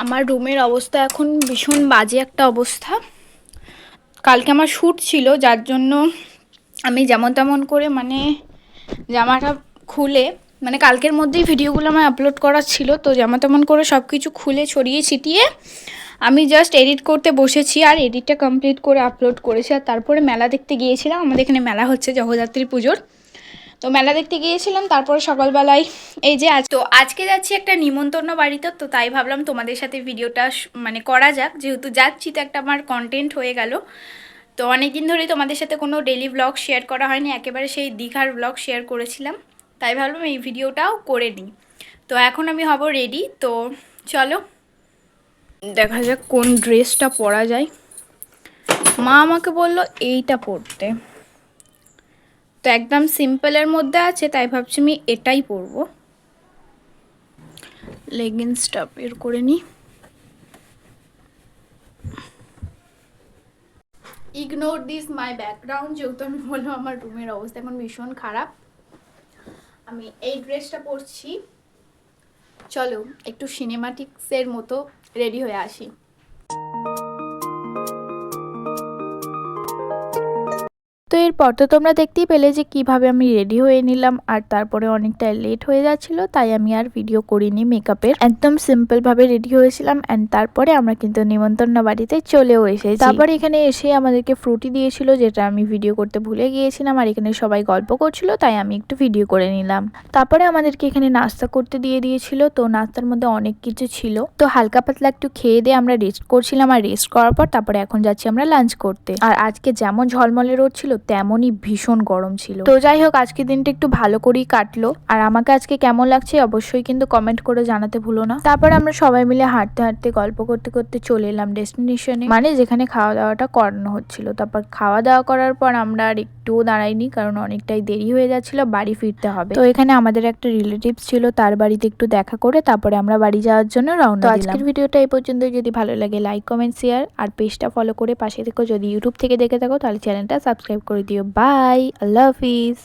আমার রুমের অবস্থা এখন ভীষণ বাজে একটা অবস্থা। কালকে আমার শ্যুট ছিল, যার জন্য আমি যেমন তেমন করে জামাটা খুলে কালকের মধ্যেই ভিডিওগুলো আমার আপলোড করা ছিল, তো যেমন তেমন করে সব কিছু খুলে ছড়িয়ে ছিটিয়ে আমি জাস্ট এডিট করতে বসেছি, আর এডিটটা কমপ্লিট করে আপলোড করেছি। আর তারপরে মেলা দেখতে গিয়েছিলাম, আমাদের এখানে মেলা হচ্ছে জগদ্ধাত্রী পুজোর, তো মেলা দেখতে গিয়েছিলাম। তারপরে সকালবেলায় এই যে আজকে যাচ্ছি একটা নিমন্ত্রণ বাড়িতে, তো তাই ভাবলাম তোমাদের সাথে ভিডিওটা করা যাক, যেহেতু যাচ্ছি তো একটা আমার কন্টেন্ট হয়ে গেল। তো অনেক দিন ধরেই তোমাদের সাথে কোনো ডেলি ব্লগ শেয়ার করা হয়নি, একেবারে সেই দীঘার ব্লগ শেয়ার করেছিলাম, তাই ভাবলাম এই ভিডিওটাও করে নিই। তো এখন আমি হব রেডি, তো চলো দেখা যাক কোন ড্রেসটা পরা যায়। মা আমাকে বললো এইটা পরতে, তো একদম সিম্পলের মধ্যে আছে, তাই ভাবছি আমি এটাই পরবো। লেগিংসটা বের করে নিই। ইগনোর দিস মাই ব্যাকগ্রাউন্ড, যেহেতু আমি বললাম আমার রুমের অবস্থা এখন ভীষণ খারাপ। আমি এই ড্রেসটা পরছি, চলো একটু সিনেমাটিক্সের মতো রেডি হয়ে আসি। তো এরপর তো তোমরা দেখতেই পেলে যে কিভাবে আমি রেডি হয়ে নিলাম, আর তারপরে অনেকটা লেট হয়ে যাচ্ছিল, তাই আমি আর ভিডিও করিনি মেকআপের, একদম সিম্পল ভাবে রেডি হয়েছিলাম। এন্ড তারপরে আমরা কিন্তু নিমন্ত্রণ বাড়িতে চলেও এসেছি। তারপরে এখানে এসে আমাদেরকে ফ্রুটি দিয়েছিল, যেটা আমি ভিডিও করতে ভুলে গিয়েছিলাম, আর এখানে সবাই গল্প করছিল, তাই আমি একটু ভিডিও করে নিলাম। তারপরে আমাদেরকে এখানে নাস্তা করতে দিয়ে দিয়েছিল, তো নাস্তার মধ্যে অনেক কিছু ছিল, তো হালকা পাতলা একটু খেয়ে দিয়ে আমরা রেস্ট করছিলাম, আর রেস্ট করার পর তারপরে এখন যাচ্ছি আমরা লাঞ্চ করতে। আর আজকে যেমন ঝলমলে রোদ ছিল তেমনই ভীষণ গরম ছিল। তো যাই হোক, আজকে দিনটা একটু ভালো করেই কাটলো। আর আমাকে আজকে কেমন লাগছে অবশ্যই কিন্তু কমেন্ট করে জানাতে ভুলো না। তারপর আমরা সবাই মিলে হাঁটতে হাঁটতে গল্প করতে করতে চলে এলাম ডেস্টিনেশনে, যেখানে খাওয়া দাওয়াটা করানো হচ্ছিল। তারপর খাওয়া দাওয়া করার পর আমরা আর একটুও দাঁড়াইনি, কারণ অনেকটাই দেরি হয়ে যাচ্ছিল, বাড়ি ফিরতে হবে। তো এখানে আমাদের একটা রিলেটিভস ছিল, তার বাড়িতে একটু দেখা করে তারপরে আমরা বাড়ি যাওয়ার জন্য রওনা দিলাম। আজকের ভিডিওটা এই পর্যন্ত। যদি ভালো লাগে লাইক কমেন্ট শেয়ার, আর পেজটা ফলো করে পাশে থেকো। যদি ইউটিউব থেকে দেখে থাকো তাহলে চ্যানেলটা সাবস্ক্রাইব করে দিও। বাই, আল্লাহ হাফিজ।